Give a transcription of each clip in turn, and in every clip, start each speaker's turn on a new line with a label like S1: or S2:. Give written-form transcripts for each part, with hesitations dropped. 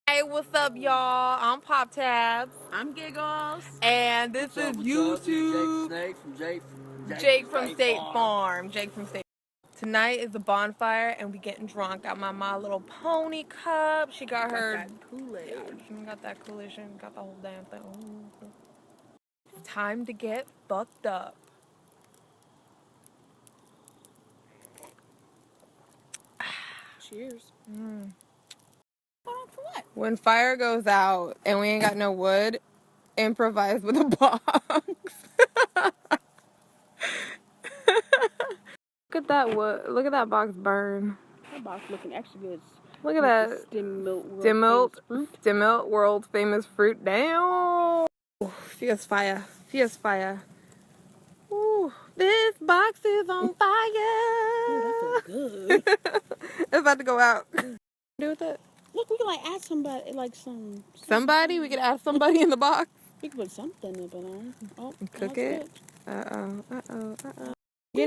S1: Hey, what's up, y'all? I'm Pop Tabs.
S2: I'm Giggles.
S1: And this is YouTube. Jake from State Farm. Jake from State Farm. Tonight is the bonfire, and we getting drunk. Got my My Little Pony cup. She got her
S2: that Kool-Aid.
S1: Yeah, she got that Kool-Aid. She got the whole damn thing. It's time to get fucked up.
S2: Cheers. For what?
S1: When fire goes out and we ain't got no wood, improvise with a box. Look at that wood. Look at that box burn.
S2: That box looking extra good.
S1: Look at that.
S2: Stem
S1: milk, world famous fruit. Damn. Fierce fire. Fierce fire. Ooh, this box is on fire.
S2: Ooh, that feels good.
S1: It's about to go out. Do with it.
S2: Look, we can like add somebody, like
S1: somebody. We could add somebody in the box.
S2: We could put something in it on. Oh,
S1: cook it. You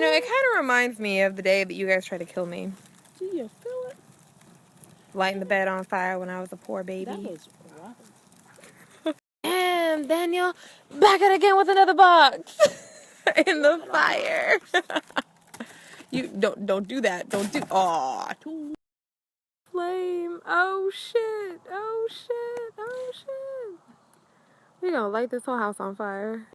S1: know, it kind of reminds me of the day that you guys tried to kill me.
S2: Do you feel it?
S1: Lighting the bed on fire when I was a poor baby.
S2: That was rough.
S1: And Daniel, back it again with another box in the fire. You don't do that. Don't do. Aw. Flame. Oh shit. Oh shit. Oh shit. We gonna light this whole house on fire.